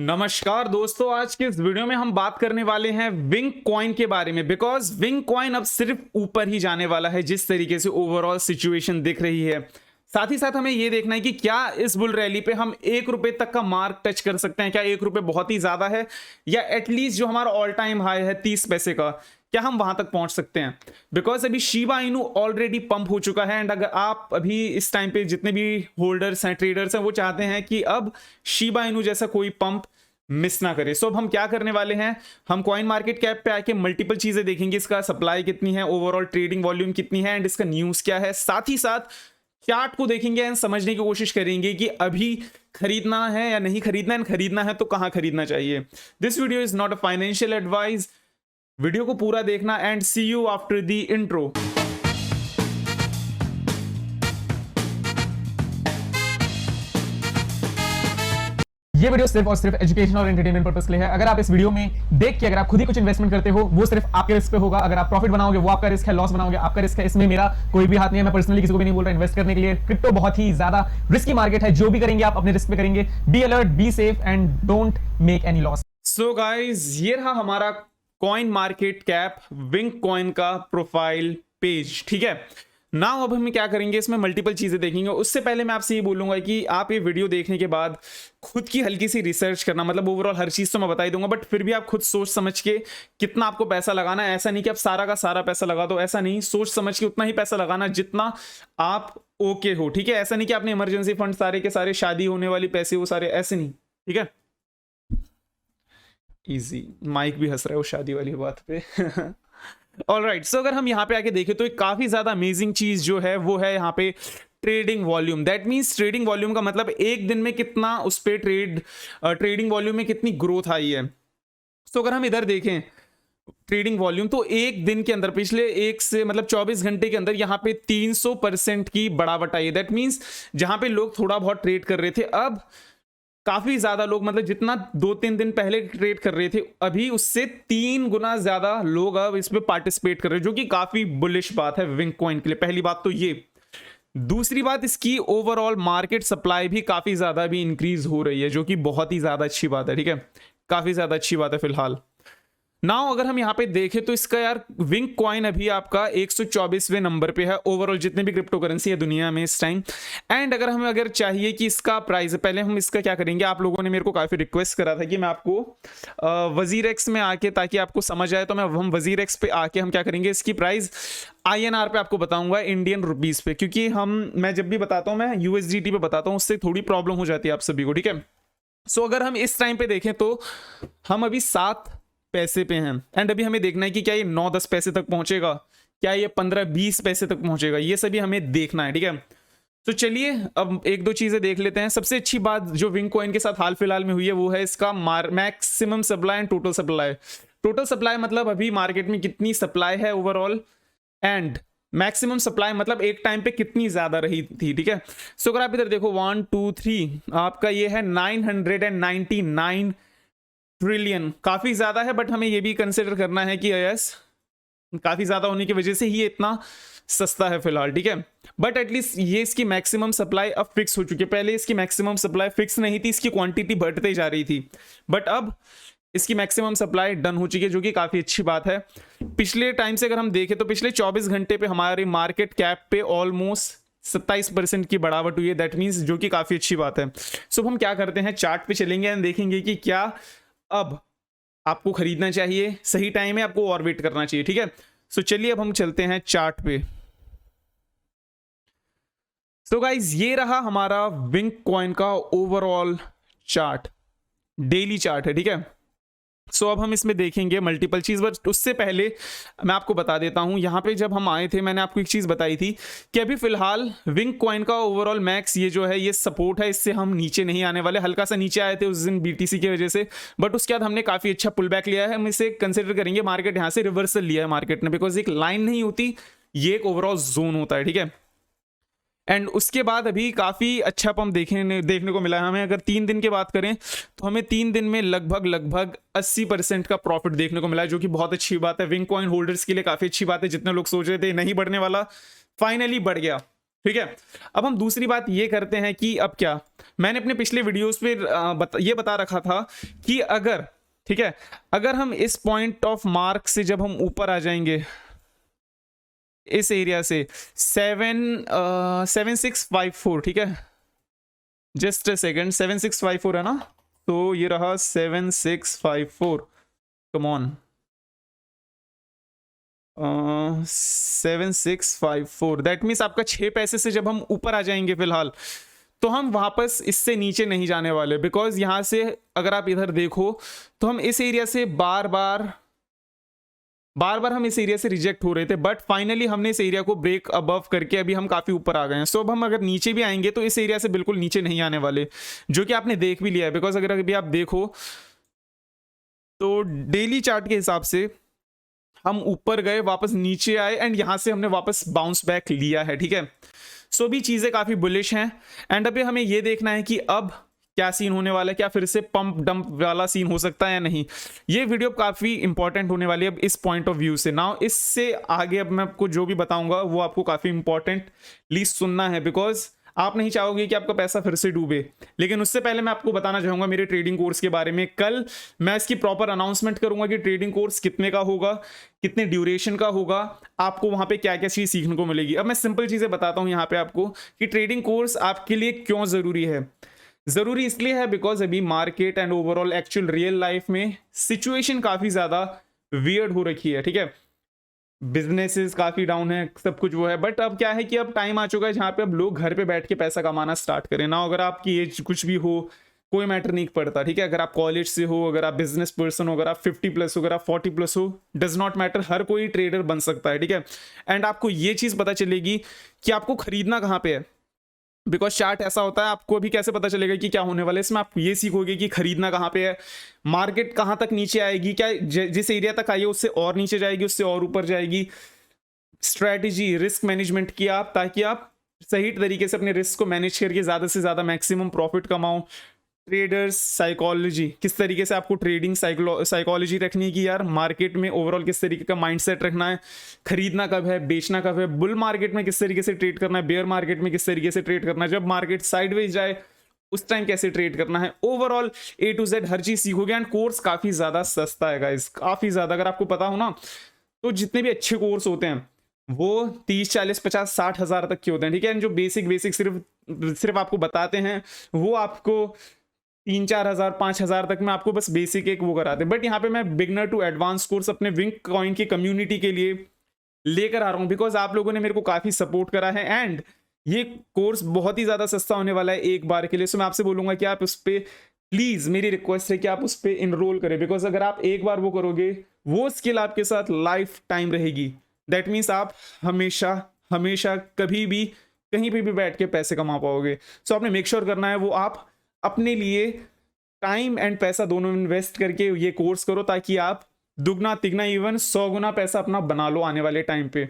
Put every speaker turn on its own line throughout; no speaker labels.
नमस्कार दोस्तों, आज के इस वीडियो में हम बात करने वाले हैं विंग कॉइन के बारे में। बिकॉज विंग कॉइन अब सिर्फ ऊपर ही जाने वाला है जिस तरीके से ओवरऑल सिचुएशन दिख रही है। साथ ही साथ हमें यह देखना है कि क्या इस बुल रैली पे हम 1 रुपए तक का मार्क टच कर सकते हैं। क्या 1 रुपए बहुत ही ज्यादा है, या एटलीस्ट जो हमारा ऑल टाइम हाई है 30 पैसे का, क्या हम वहां तक पहुंच सकते हैं। बिकॉज अभी शिबा इनू ऑलरेडी पंप हो चुका है, एंड अगर आप अभी इस टाइम पे जितने भी होल्डर्स हैं, ट्रेडर्स हैं, वो चाहते हैं कि अब शिबा इनू जैसा कोई पंप मिस ना करे। सो अब हम क्या करने वाले हैं, हम कॉइन मार्केट कैप पे आके मल्टीपल चीजें देखेंगे। इसका सप्लाई कितनी है, ओवरऑल ट्रेडिंग वॉल्यूम कितनी है, एंड इसका न्यूज क्या है। साथ ही साथ चार्ट को देखेंगे एंड समझने की कोशिश करेंगे कि अभी खरीदना है या नहीं खरीदना है, खरीदना है तो कहां खरीदना चाहिए। This video is not a financial advice. Video को पूरा देखना and see you after the intro.
ये वीडियो सिर्फ और सिर्फ एजुकेशन और एंटरटेनमेंट पर्पस के लिए है। अगर आप इस वीडियो में देख के अगर आप खुद ही कुछ इन्वेस्टमेंट करते हो, वो सिर्फ आपके रिस्क पे होगा। अगर आप प्रॉफिट बनाओगे वो आपका रिस्क है, लॉस बनाओगे आपका रिस्क है। इसमें मेरा कोई भी हाथ नहीं है। मैं पर्सनली किसी को भी नहीं बोल रहा इन्वेस्ट करने के लिए। क्रिप्टो बहुत ही ज्यादा रिस्की मार्केट है। जो भी करेंगे आप अपने रिस्क पे करेंगे। Be alert, be safe and don't make any loss.
So guys, ये रहा हमारा coin market cap wing coin का प्रोफाइल पेज। ठीक है, नाउ अब हम क्या करेंगे, इसमें मल्टीपल चीजें देखेंगे। उससे पहले मैं आपसे ये बोलूंगा कि आप ये वीडियो देखने के बाद खुद की हल्की सी रिसर्च करना। मतलब ओवरऑल हर चीज तो मैं बता ही दूंगा, बट फिर भी आप खुद सोच समझ के कितना आपको पैसा लगाना है। ऐसा नहीं कि आप सारा का सारा पैसा लगा दो, ऐसा नहीं। सोच समझ के उतना ही पैसा लगाना जितना आप ओके हो। ठीक है, ऐसा नहीं कि आपने इमरजेंसी फंड सारे के सारे, शादी होने वाली पैसे वो सारे, ऐसे नहीं। ठीक है, इजी। माइक भी हंस रहा है वो शादी वाली बात पे। ऑलराइट, सो अगर हम यहाँ पे आके देखें तो एक काफी ज्यादा अमेजिंग चीज जो है वो है यहाँ पे trading volume. That means trading volume का मतलब एक दिन में कितना उस पे ट्रेडिंग वॉल्यूम में कितनी ग्रोथ आई है। सो अगर हम इधर देखें ट्रेडिंग वॉल्यूम, तो एक दिन के अंदर पिछले एक से मतलब 24 घंटे के अंदर यहाँ पे 300% की बढ़ावट आई है। दैट मींस जहां पे लोग थोड़ा बहुत ट्रेड कर रहे थे, अब काफी ज्यादा लोग, मतलब जितना 2-3 दिन पहले ट्रेड कर रहे थे, अभी उससे 3 गुना ज्यादा लोग अब इसमें पार्टिसिपेट कर रहे हैं, जो कि काफी बुलिश बात है विंग कॉइन के लिए। पहली बात तो ये। दूसरी बात, इसकी ओवरऑल मार्केट सप्लाई भी काफी ज्यादा भी इंक्रीज हो रही है, जो कि बहुत ही ज्यादा अच्छी बात है। ठीक है, काफी ज्यादा अच्छी बात है फिलहाल। नाउ अगर हम यहाँ पे देखें तो इसका यार विंग कॉइन अभी आपका 124वें नंबर पे है ओवरऑल जितने भी क्रिप्टो करेंसी है दुनिया में इस टाइम। एंड अगर चाहिए कि इसका प्राइस, पहले हम इसका क्या करेंगे, आप लोगों ने मेरे को काफी रिक्वेस्ट करा था कि मैं आपको वजीर एक्स में आके, ताकि आपको समझ आए, तो हम वजीर एक्स पे आके हम क्या करेंगे, इसकी प्राइस INR पे आपको बताऊंगा, इंडियन रुपीज पे। क्योंकि मैं जब भी बताता हूँ मैं USDT पे बताता हूँ, उससे थोड़ी प्रॉब्लम हो जाती है आप सभी को। ठीक है, सो अगर हम इस टाइम पे देखें तो हम अभी 7 पैसे पे हैं, एंड अभी हमें देखना है कि क्या ये 9-10 पैसे तक पहुंचेगा, क्या ये 15-20 पैसे तक पहुंचेगा, ये सभी हमें देखना है। ठीक है, तो चलिए अब एक दो चीजें देख लेते हैं। सबसे अच्छी बात जो विंग कॉइन के साथ हाल फिलहाल में हुई है वो है इसका maximum supply and total supply. Total supply मतलब अभी मार्केट में कितनी सप्लाई है ओवरऑल, एंड मैक्सिमम सप्लाई मतलब एक टाइम पे कितनी ज्यादा रही थी। ठीक है, सो अगर आप इधर देखो 1 2 3, आपका ये है 999 ट्रिलियन। काफी ज्यादा है, बट हमें ये भी कंसिडर करना है कि यस, काफी ज्यादा होने की वजह से ही ये इतना सस्ता है फिलहाल। ठीक है, बट एटलीस्ट ये इसकी मैक्सिमम सप्लाई अब फिक्स हो चुकी है। पहले इसकी मैक्सिमम सप्लाई फिक्स नहीं थी, इसकी क्वांटिटी बढ़ते जा रही थी, बट अब इसकी मैक्सिमम सप्लाई डन हो चुकी है, जो कि काफी अच्छी बात है। पिछले टाइम से अगर हम देखें तो पिछले 24 घंटे पे हमारी मार्केट कैप पे ऑलमोस्ट 27% की बढ़ावट हुई है। दैट मीन्स जो कि काफी अच्छी बात है। सो हम क्या करते हैं, चार्ट पे चलेंगे एंड देखेंगे कि क्या अब आपको खरीदना चाहिए, सही टाइम है, आपको और वेट करना चाहिए। ठीक है, सो चलिए अब हम चलते हैं चार्ट पे। सो गाइज, ये रहा हमारा विंग कॉइन का ओवरऑल चार्ट, डेली चार्ट है। ठीक है, सो अब हम इसमें देखेंगे मल्टीपल चीज, बट उससे पहले मैं आपको बता देता हूं, यहां पे जब हम आए थे मैंने आपको एक चीज बताई थी कि अभी फिलहाल विंग कॉइन का ओवरऑल मैक्स ये जो है ये सपोर्ट है, इससे हम नीचे नहीं आने वाले। हल्का सा नीचे आए थे उस दिन BTC की वजह से, बट उसके बाद हमने काफी अच्छा पुल बैक लिया है। हम इसे कंसिडर करेंगे मार्केट यहां से रिवर्सल लिया है मार्केट ने, बिकॉज एक लाइन नहीं होती, ये एक ओवरऑल जोन होता है। ठीक है, एंड उसके बाद अभी काफी अच्छा पंप देखने को मिला है हमें। अगर 3 दिन की बात करें तो हमें 3 दिन में लगभग 80% का प्रॉफिट देखने को मिला है, जो कि बहुत अच्छी बात है। विंग कॉइन होल्डर्स के लिए काफी अच्छी बात है। जितने लोग सोच रहे थे नहीं बढ़ने वाला, फाइनली बढ़ गया। ठीक है। अब हम दूसरी बात ये करते हैं कि अब क्या, मैंने अपने पिछले वीडियोस पे ये बता रखा था कि अगर, ठीक है, अगर हम इस पॉइंट ऑफ मार्क से जब हम ऊपर आ जाएंगे इस एरिया से 7654, ठीक है, जस्ट अ सेकंड, 7654 है ना, तो ये रहा 7654, कम ऑन, 7654, दैट मीन्स आपका 6 पैसे से जब हम ऊपर आ जाएंगे फिलहाल, तो हम वापस इससे नीचे नहीं जाने वाले, बिकॉज यहां से अगर आप इधर देखो तो हम इस एरिया से बार बार हम इस एरिया से रिजेक्ट हो रहे थे, बट फाइनली हमने इस एरिया को ब्रेक अबव करके अभी हम काफी ऊपर आ गए हैं। सो अब हम अगर नीचे भी आएंगे तो इस एरिया से बिल्कुल नीचे नहीं आने वाले, जो कि आपने देख भी लिया है, बिकॉज अगर अभी आप देखो तो डेली चार्ट के हिसाब से हम ऊपर गए, वापस नीचे आए, एंड यहां से हमने वापस बाउंस बैक लिया है, ठीक है। सो भी चीजें काफी बुलिश हैं, एंड अभी हमें यह देखना है कि अब क्या सीन होने वाला है, क्या फिर से पंप डंप वाला सीन हो सकता है या नहीं। ये वीडियो काफी इंपॉर्टेंट होने वाली है अब इस पॉइंट ऑफ व्यू से। नाउ इससे आगे अब मैं आपको जो भी बताऊंगा वो आपको काफी इंपॉर्टेंटली सुनना है, बिकॉज आप नहीं चाहोगे कि आपका पैसा फिर से डूबे। लेकिन उससे पहले मैं आपको बताना चाहूंगा मेरे ट्रेडिंग कोर्स के बारे में। कल मैं इसकी प्रॉपर अनाउंसमेंट करूंगा कि ट्रेडिंग कोर्स कितने का होगा, कितने ड्यूरेशन का होगा, आपको वहां पे क्या क्या चीज सीखने को मिलेगी। अब मैं सिंपल चीजें बताता हूं यहाँ पे आपको कि ट्रेडिंग कोर्स आपके लिए क्यों जरूरी है। जरूरी इसलिए है बिकॉज अभी market and overall actual real life में सिचुएशन काफी ज्यादा वियर्ड हो रखी है, ठीक है। बिजनेसेस काफी डाउन है, सब कुछ वो है, बट अब क्या है कि अब टाइम आ चुका है जहां पे अब लोग घर पे बैठ के पैसा कमाना स्टार्ट करें ना। अगर आपकी एज कुछ भी हो, कोई मैटर नहीं पड़ता, ठीक है। अगर आप कॉलेज से हो, अगर आप बिजनेस पर्सन हो, अगर आप 50+ हो, अगर आप 40+ हो, डज नॉट मैटर, हर कोई ट्रेडर बन सकता है, ठीक है। एंड आपको ये चीज पता चलेगी कि आपको खरीदना कहाँ पे है, बिकॉज चार्ट ऐसा होता है, आपको अभी कैसे पता चलेगा कि क्या होने वाला है। इसमें आप ये सीखोगे कि खरीदना कहाँ पे है, मार्केट कहाँ तक नीचे आएगी, क्या जिस एरिया तक आई है उससे और नीचे जाएगी, उससे और ऊपर जाएगी, स्ट्रैटेजी, रिस्क मैनेजमेंट किया आप, ताकि आप सही तरीके से अपने रिस्क को मैनेज करके ज्यादा से ज्यादा मैक्सिमम प्रॉफिट कमाओ। ट्रेडर्स साइकोलॉजी, किस तरीके से आपको ट्रेडिंग साइकोलॉजी रखनी है कि यार मार्केट में ओवरऑल किस तरीके का माइंडसेट रखना है, खरीदना कब है, बेचना कब है, बुल मार्केट में किस तरीके से ट्रेड करना है, बेयर मार्केट में किस तरीके से ट्रेड करना है, जब मार्केट साइडवेज जाए उस टाइम कैसे ट्रेड करना है, ओवरऑल A to Z हर चीज सीखोगे। एंड कोर्स काफी ज्यादा सस्ता है गाइस, काफी ज्यादा। अगर आपको पता हो ना तो जितने भी अच्छे कोर्स होते हैं वो 30, 40, 50, 60 हजार तक के होते हैं, ठीक है। जो बेसिक सिर्फ आपको बताते हैं वो आपको 3, 4 हजार, 5 हजार तक में आपको बस बेसिक एक वो कराते हैं। बट यहाँ पे मैं बिगनर टू एडवांस कोर्स अपने विंक कॉइन की कम्युनिटी के लिए लेकर आ रहा हूँ, बिकॉज आप लोगों ने मेरे को काफी सपोर्ट करा है, एंड ये कोर्स बहुत ही ज्यादा सस्ता होने वाला है एक बार के लिए। सो मैं आपसे बोलूंगा कि आप उस पर प्लीज, मेरी रिक्वेस्ट है कि आप उस पर इनरोल करें, बिकॉज अगर आप एक बार वो करोगे वो स्किल आपके साथ लाइफ टाइम रहेगी। दैट मीन्स आप हमेशा कभी भी कहीं पे भी बैठ के पैसे कमा पाओगे। सो आपने मेक श्योर करना है वो आप अपने लिए टाइम एंड पैसा दोनों इन्वेस्ट करके ये कोर्स करो, ताकि आप दुगना तिगना इवन 100 गुना पैसा अपना बना लो आने वाले टाइम पे।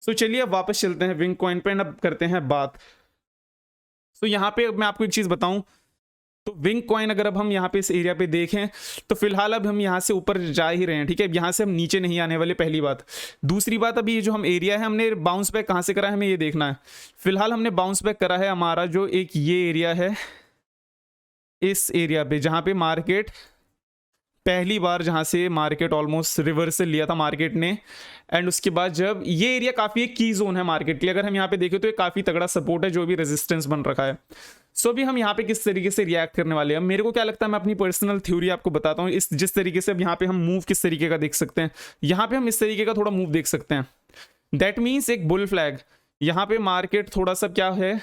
सो चलिए अब वापस चलते हैं विंक कॉइन पे, अब करते हैं बात। सो यहाँ पे मैं आपको एक चीज बताऊं तो विंक कॉइन अगर अब हम यहाँ पे इस एरिया पे देखें तो फिलहाल अब हम यहाँ से ऊपर जा ही रहे हैं, ठीक है। यहाँ से हम नीचे नहीं आने वाले, पहली बात। दूसरी बात, अभी ये जो हम एरिया है हमने बाउंस बैक कहाँ से करा है हमें ये देखना है। फिलहाल हमने बाउंस बैक करा है हमारा जो एक ये एरिया है, इस एरिया पे जहाँ पे मार्केट पहली बार, जहाँ से मार्केट ऑलमोस्ट रिवर्सल लिया था मार्केट ने, एंड उसके बाद जब ये एरिया काफ़ी एक की जोन है मार्केट के लिए। अगर हम यहाँ पे देखें तो ये काफ़ी तगड़ा सपोर्ट है जो भी रेजिस्टेंस बन रखा है। सो अभी हम यहाँ पे किस तरीके से रिएक्ट करने वाले हैं, मेरे को क्या लगता है, मैं अपनी पर्सनल थ्योरी आपको बताता हूँ। इस जिस तरीके से अब यहाँ पे हम मूव किस तरीके का देख सकते हैं, यहाँ पे हम इस तरीके का थोड़ा मूव देख सकते हैं। दैट मीन्स एक बुल फ्लैग, यहाँ पे मार्केट थोड़ा सा क्या है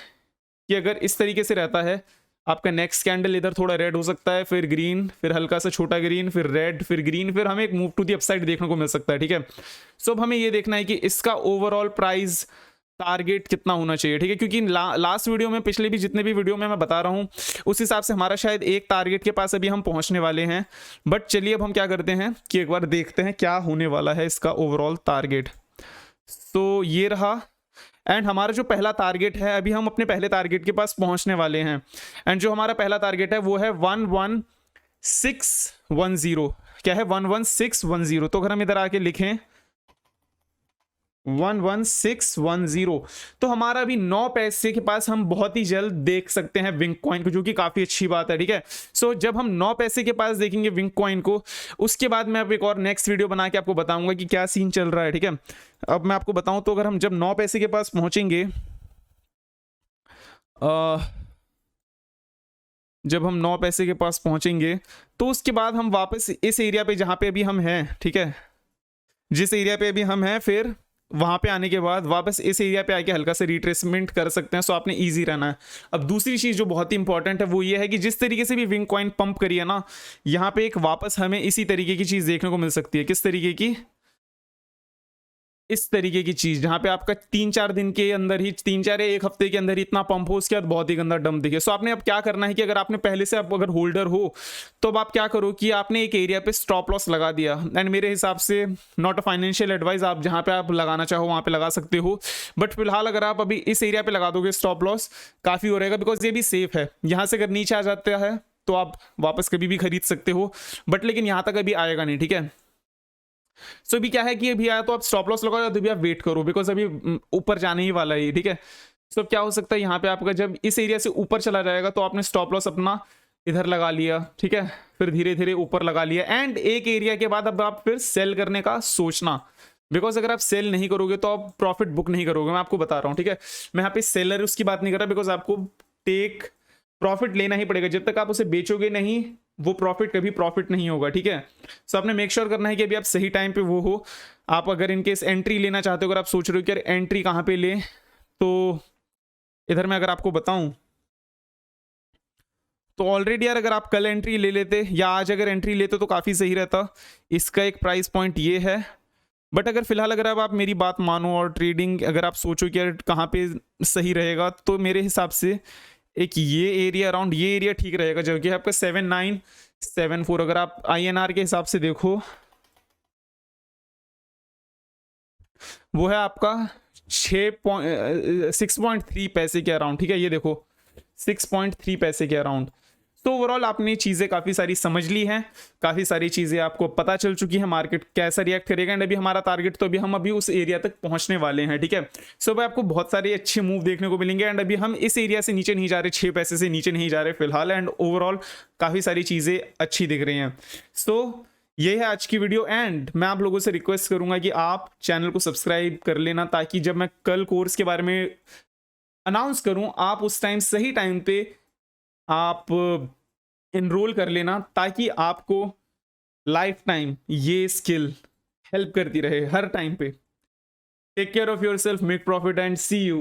कि अगर इस तरीके से रहता है, आपका नेक्स्ट कैंडल इधर थोड़ा रेड हो सकता है, फिर ग्रीन, फिर हल्का सा छोटा ग्रीन, फिर रेड, फिर ग्रीन, फिर हमें एक मूव टू दी अपसाइड देखने को मिल सकता है, ठीक है। सो अब हमें ये देखना है कि इसका ओवरऑल प्राइस टारगेट कितना होना चाहिए, ठीक है। क्योंकि लास्ट वीडियो में, पिछले भी जितने भी वीडियो में मैं बता रहा हूँ उस हिसाब से हमारा शायद एक टारगेट के पास अभी हम पहुंचने वाले हैं। बट चलिए अब हम क्या करते हैं कि एक बार देखते हैं क्या होने वाला है इसका ओवरऑल टारगेट। तो ये रहा, एंड हमारा जो पहला टारगेट है, अभी हम अपने पहले टारगेट के पास पहुंचने वाले हैं। एंड जो हमारा पहला टारगेट है वो है 11610। क्या है? 11610। तो अगर हम इधर आके लिखें 11610। तो हमारा अभी 9 पैसे के पास हम बहुत ही जल्द देख सकते हैं विंक कॉइन को, जो कि काफ़ी अच्छी बात है, ठीक है। सो जब हम 9 पैसे के पास देखेंगे विंक कॉइन को, उसके बाद मैं अब एक और नेक्स्ट वीडियो बना के आपको बताऊंगा कि क्या सीन चल रहा है, ठीक है। अब मैं आपको बताऊं तो अगर हम जब 9 पैसे के पास पहुंचेंगे, जब हम 9 पैसे के पास पहुंचेंगे तो उसके बाद हम वापस इस एरिया पे जहां पे अभी हम हैं, ठीक है, जिस एरिया पे अभी हम हैं, फिर वहां पे आने के बाद वापस इस एरिया पे आके हल्का से रिट्रेसमेंट कर सकते हैं। सो आपने इजी रहना है। अब दूसरी चीज जो बहुत ही इंपॉर्टेंट है वो ये है कि जिस तरीके से भी विंक कॉइन पंप करी है ना, यहाँ पे एक वापस हमें इसी तरीके की चीज देखने को मिल सकती है। किस तरीके की? इस तरीके की चीज, जहां पे आपका 3-4 दिन के अंदर ही, 3-4 या 1 हफ्ते के अंदर ही इतना पंप हो, उसके बाद बहुत ही गंदा डंप दिखे। सो आपने अब क्या करना है कि अगर आपने पहले से, आप अगर होल्डर हो तो अब आप क्या करो कि आपने एक एरिया पे स्टॉप लॉस लगा दिया। एंड मेरे हिसाब से नॉट अ फाइनेंशियल एडवाइस, आप जहां पे आप लगाना चाहो वहां पे लगा सकते हो, बट फिलहाल अगर आप अभी इस एरिया पे लगा दोगे स्टॉप लॉस, काफी हो रहेगा, बिकॉज ये भी सेफ है। यहां से अगर नीचे आ जाता है तो आप वापस कभी भी खरीद सकते हो, बट लेकिन यहां तक अभी आएगा नहीं, ठीक है। सो अभी क्या है कि अभी आया तो आप स्टॉप लॉस लगाओ, तो अभी आप वेट करो, बिकॉज अभी ऊपर जाने ही वाला है, ठीक है। सो क्या हो सकता है, यहाँ पे आपका जब इस एरिया से ऊपर चला जाएगा तो आपने स्टॉप लॉस अपना इधर लगा लिया, ठीक है, फिर धीरे धीरे ऊपर लगा लिया, एंड एक एरिया के बाद अब आप फिर सेल करने का सोचना, बिकॉज अगर आप सेल नहीं करोगे तो आप प्रॉफिट बुक नहीं करोगे। मैं आपको बता रहा हूँ, ठीक है। मैं यहाँ पे सेलर उसकी बात नहीं कर रहा, बिकॉज आपको टेक प्रॉफिट लेना ही पड़ेगा। जब तक आप उसे बेचोगे नहीं, वो प्रॉफिट कभी प्रॉफिट नहीं होगा, ठीक है। सो आपने मेक श्योर करना है कि अभी आप सही टाइम पे वो हो। आप अगर इनकेस एंट्री लेना चाहते हो, अगर आप सोच रहे हो कि यार एंट्री कहाँ पे ले, तो इधर मैं अगर आपको बताऊं तो ऑलरेडी यार अगर आप कल एंट्री ले लेते या आज अगर एंट्री लेते तो काफ़ी सही रहता। इसका एक प्राइस पॉइंट ये है, बट अगर फिलहाल अगर आप मेरी बात मानो और ट्रेडिंग अगर आप सोचो कि यार कहाँ पे सही रहेगा, तो मेरे हिसाब से एक ये एरिया, अराउंड ये एरिया ठीक रहेगा, जो कि आपका 7974। अगर आप INR के हिसाब से देखो, वो है आपका 6.3 पैसे के अराउंड, ठीक है। ये देखो 6.3 पैसे के अराउंड। तो ओवरऑल आपने चीज़ें काफ़ी सारी समझ ली हैं, काफ़ी सारी चीज़ें आपको पता चल चुकी है मार्केट कैसा रिएक्ट करेगा। एंड अभी हमारा टारगेट, तो अभी हम अभी उस एरिया तक पहुंचने वाले हैं, ठीक है। सो भाई आपको बहुत सारे अच्छे मूव देखने को मिलेंगे। एंड अभी हम इस एरिया से नीचे नहीं जा रहे, 6 पैसे से नीचे नहीं जा रहे फिलहाल, एंड ओवरऑल काफ़ी सारी चीज़ें अच्छी दिख रही हैं। सो ये है आज की वीडियो, एंड मैं आप लोगों से रिक्वेस्ट करूंगा कि आप चैनल को सब्सक्राइब कर लेना, ताकि जब मैं कल कोर्स के बारे में अनाउंस करूं, आप उस टाइम सही टाइम पे आप इनरोल कर लेना, ताकि आपको लाइफ टाइम ये स्किल हेल्प करती रहे हर टाइम पे। Take care of yourself, make profit, and see you.